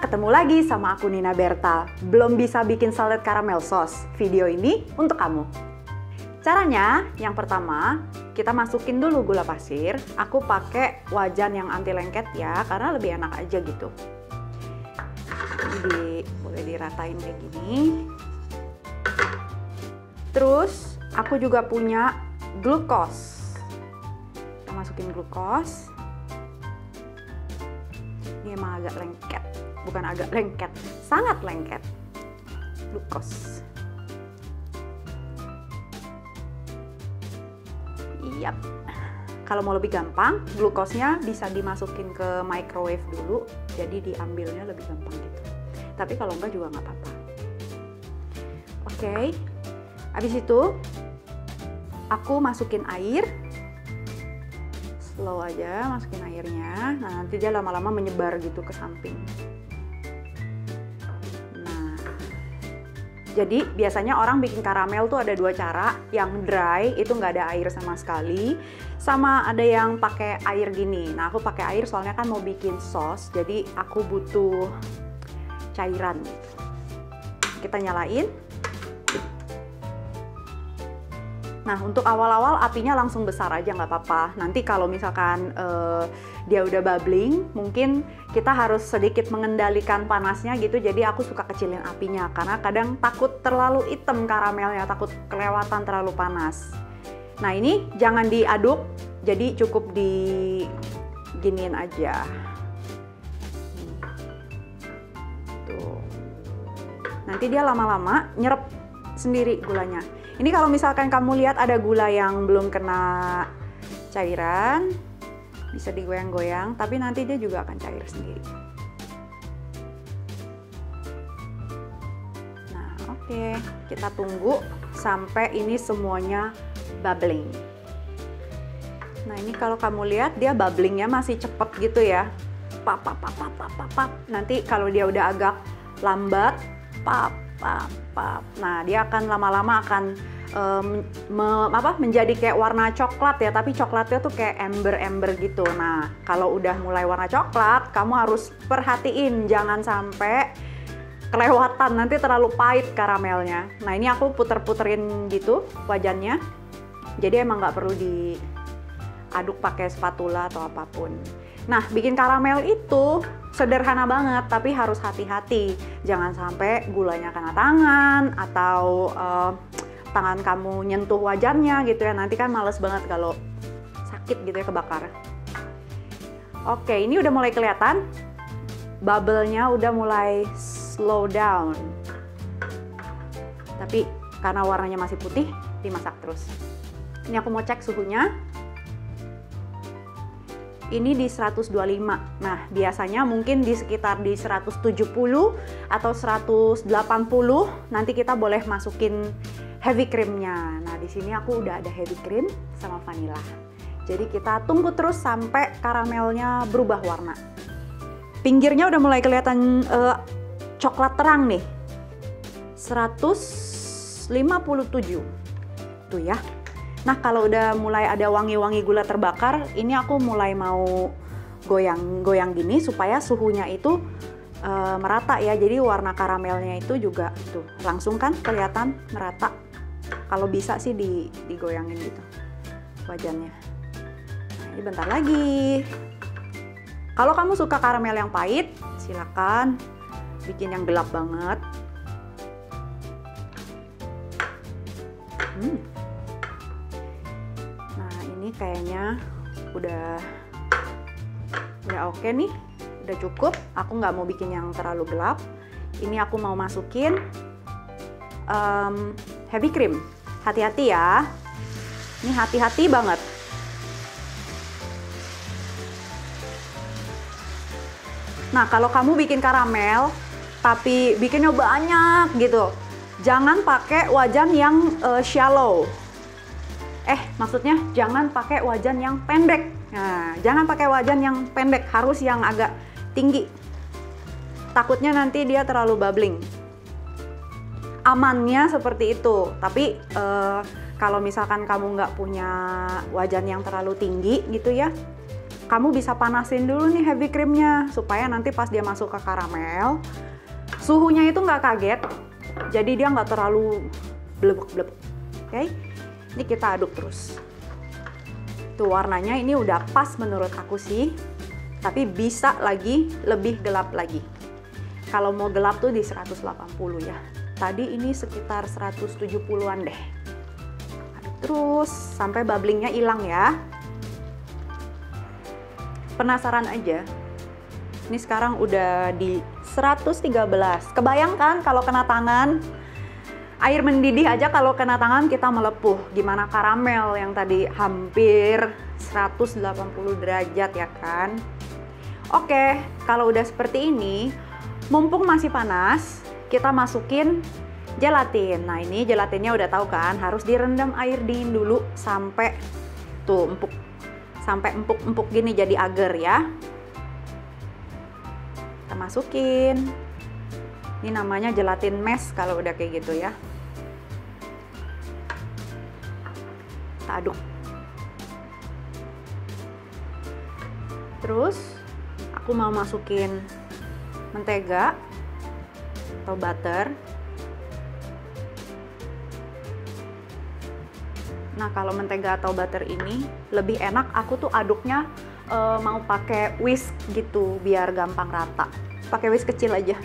ketemu lagi sama aku Nina Berta. Belum bisa bikin salad caramel sauce? Video ini untuk kamu. Caranya, yang pertama, kita masukin dulu gula pasir. Aku pakai wajan yang anti lengket ya, karena lebih enak aja gitu. Jadi, boleh diratain kayak gini. Terus, aku juga punya glukos. Kita masukin glukos. Ini emang agak lengket. Bukan agak lengket, sangat lengket. Glukos. Yap. Kalau mau lebih gampang, glukosnya bisa dimasukin ke microwave dulu, jadi diambilnya lebih gampang gitu. Tapi kalau enggak juga nggak apa-apa. Oke. Habis itu aku masukin air. Slow aja masukin airnya. Nah, nanti dia lama-lama menyebar gitu ke samping. Jadi biasanya orang bikin karamel tuh ada dua cara, yang dry itu nggak ada air sama sekali, sama ada yang pakai air gini. Nah aku pakai air soalnya kan mau bikin sauce, jadi aku butuh cairan. Kita nyalain. Nah untuk awal-awal apinya langsung besar aja nggak apa-apa. Nanti kalau misalkan dia udah bubbling, mungkin kita harus sedikit mengendalikan panasnya gitu. Jadi aku suka kecilin apinya karena kadang takut terlalu hitam karamelnya, takut kelewatan terlalu panas. Nah ini jangan diaduk, jadi cukup diginiin aja. Tuh. Nanti dia lama-lama nyerap sendiri gulanya. Ini kalau misalkan kamu lihat ada gula yang belum kena cairan, bisa digoyang-goyang, tapi nanti dia juga akan cair sendiri. Nah, oke. Kita tunggu sampai ini semuanya bubbling. Nah, ini kalau kamu lihat dia bubblingnya masih cepet gitu ya. Pap, pap, pap, pap, pap, pap, pap. Nanti kalau dia udah agak lambat, pap, pap, pap. Nah, dia akan lama-lama akan menjadi kayak warna coklat ya, tapi coklatnya tuh kayak ember-ember gitu. Nah, kalau udah mulai warna coklat, kamu harus perhatiin jangan sampai kelewatan, nanti terlalu pahit karamelnya. Nah, ini aku puter-puterin gitu wajannya. Jadi emang nggak perlu diaduk pakai spatula atau apapun. Nah, bikin karamel itu sederhana banget, tapi harus hati-hati. Jangan sampai gulanya kena tangan atau tangan kamu nyentuh wajannya gitu ya. Nanti kan males banget kalau sakit gitu ya, kebakar. Oke, ini udah mulai kelihatan. Bubble-nya udah mulai slow down. Tapi karena warnanya masih putih, dimasak terus. Ini aku mau cek suhunya. Ini di 125. Nah, biasanya mungkin di sekitar di 170 atau 180. Nanti kita boleh masukin heavy creamnya. Nah, di sini aku udah ada heavy cream sama vanilla. Jadi kita tunggu terus sampai karamelnya berubah warna. Pinggirnya udah mulai kelihatan coklat terang nih. 157. Tuh ya. Nah, kalau udah mulai ada wangi-wangi gula terbakar, ini aku mulai mau goyang-goyang gini supaya suhunya itu merata ya. Jadi warna karamelnya itu juga tuh langsung kan kelihatan merata. Kalau bisa sih digoyangin gitu wajannya. Nah, ini bentar lagi. Kalau kamu suka karamel yang pahit, silakan bikin yang gelap banget. Nah, ini kayaknya udah oke nih, udah cukup. Aku nggak mau bikin yang terlalu gelap. Ini aku mau masukin heavy cream. Hati-hati ya, ini hati-hati banget. Nah, kalau kamu bikin karamel tapi bikinnya banyak gitu, jangan pakai wajan yang shallow. Maksudnya jangan pakai wajan yang pendek. Nah, jangan pakai wajan yang pendek, harus yang agak tinggi. Takutnya nanti dia terlalu bubbling. Amannya seperti itu, tapi kalau misalkan kamu nggak punya wajan yang terlalu tinggi gitu ya, kamu bisa panasin dulu nih heavy creamnya supaya nanti pas dia masuk ke karamel, suhunya itu nggak kaget, jadi dia nggak terlalu blebek-blebek. Oke, ini kita aduk terus. Tuh warnanya ini udah pas menurut aku sih, tapi bisa lagi lebih gelap lagi. Kalau mau gelap tuh di 180 ya. Tadi ini sekitar 170-an deh. Aduk terus sampai bubblingnya hilang ya. Penasaran aja. Ini sekarang udah di 113. Kebayangkan kalau kena tangan, air mendidih aja kalau kena tangan kita melepuh. Gimana karamel yang tadi hampir 180 derajat ya kan? Oke, kalau udah seperti ini, mumpung masih panas, kita masukin gelatin. Nah ini gelatinnya udah tahu kan, harus direndam air dingin dulu sampai tuh empuk. Sampai empuk-empuk gini jadi agar ya. Kita masukin. Ini namanya gelatin mesh kalau udah kayak gitu ya. Kita aduk. Terus aku mau masukin mentega atau butter. Nah kalau mentega atau butter ini lebih enak aku tuh aduknya mau pakai whisk gitu biar gampang rata. Pakai whisk kecil aja.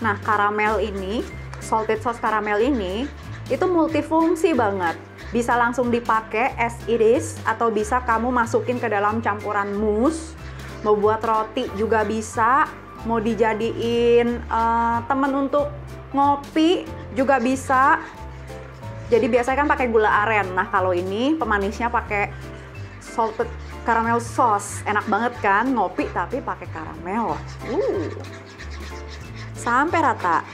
Nah karamel ini, salted sauce karamel ini itu multifungsi banget. Bisa langsung dipakai as it is atau bisa kamu masukin ke dalam campuran mousse. Mau buat roti juga bisa, mau dijadiin temen untuk ngopi juga bisa. Jadi biasanya kan pakai gula aren. Nah kalau ini pemanisnya pakai salted caramel sauce. Enak banget kan ngopi tapi pakai karamel. Sampai rata.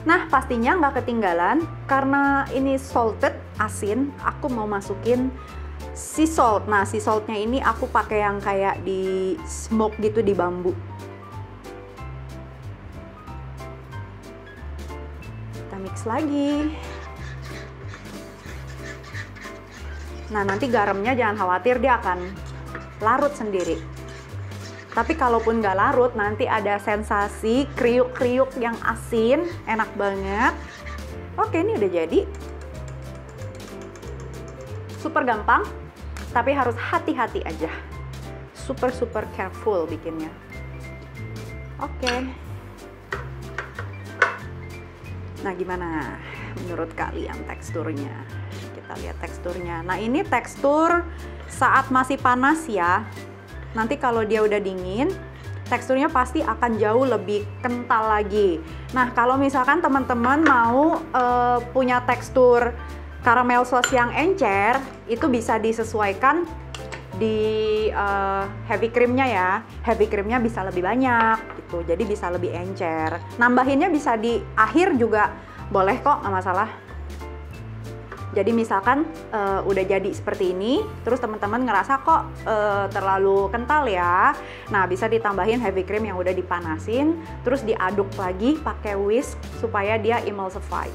Nah pastinya nggak ketinggalan karena ini salted asin. Aku mau masukin sea salt. Nah sea saltnya ini aku pakai yang kayak di smoke gitu di bambu. Kita mix lagi. Nah nanti garamnya jangan khawatir, dia akan larut sendiri. Tapi kalaupun nggak larut nanti ada sensasi kriuk-kriuk yang asin, enak banget. Oke ini udah jadi. Super gampang, tapi harus hati-hati aja. Super careful bikinnya. Oke. Nah gimana menurut kalian teksturnya? Kita lihat teksturnya. Nah ini tekstur saat masih panas ya. Nanti kalau dia udah dingin, teksturnya pasti akan jauh lebih kental lagi. Nah kalau misalkan teman-teman mau punya tekstur caramel sauce yang encer, itu bisa disesuaikan di heavy creamnya ya. Heavy creamnya bisa lebih banyak gitu, jadi bisa lebih encer. Nambahinnya bisa di akhir juga boleh kok, nggak masalah. Jadi misalkan udah jadi seperti ini, terus teman-teman ngerasa kok terlalu kental ya. Nah bisa ditambahin heavy cream yang udah dipanasin, terus diaduk lagi pakai whisk supaya dia emulsify.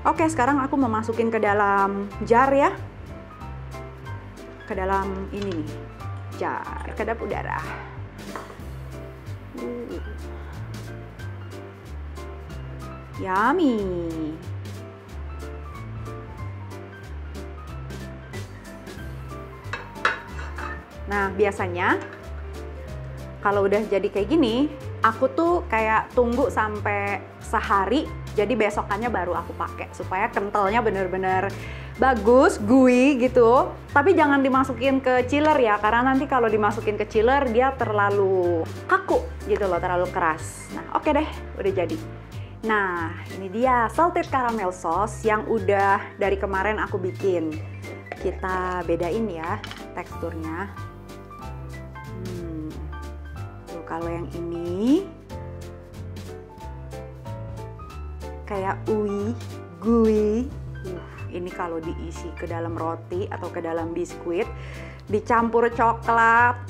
Oke sekarang aku mau masukin ke dalam jar ya. Ke dalam ini nih, jar kedap udara. Yummy. Nah biasanya kalau udah jadi kayak gini, aku tuh kayak tunggu sampai sehari, jadi besokannya baru aku pakai supaya kentalnya bener-bener bagus, gooey gitu. Tapi jangan dimasukin ke chiller ya, karena nanti kalau dimasukin ke chiller dia terlalu kaku gitu loh, terlalu keras. Nah oke deh, udah jadi. Nah ini dia salted caramel sauce yang udah dari kemarin aku bikin. Kita bedain ya teksturnya. Kalau yang ini kayak gooey. Ini kalau diisi ke dalam roti atau ke dalam biskuit, dicampur coklat,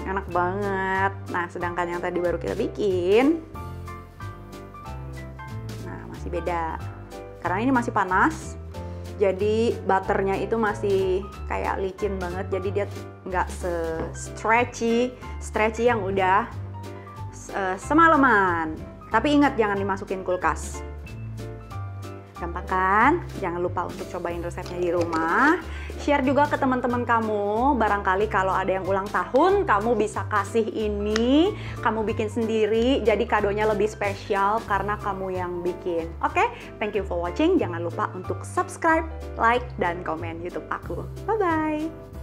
enak banget. Nah, sedangkan yang tadi baru kita bikin, nah masih beda. Karena ini masih panas, jadi butternya itu masih kayak licin banget, jadi dia nggak stretchy yang udah semalaman. Tapi ingat, jangan dimasukin kulkas. Gampang kan? Jangan lupa untuk cobain resepnya di rumah. Share juga ke teman-teman kamu. Barangkali kalau ada yang ulang tahun, kamu bisa kasih ini. Kamu bikin sendiri, jadi kadonya lebih spesial karena kamu yang bikin. Oke, thank you for watching. Jangan lupa untuk subscribe, like, dan komen YouTube aku. Bye-bye!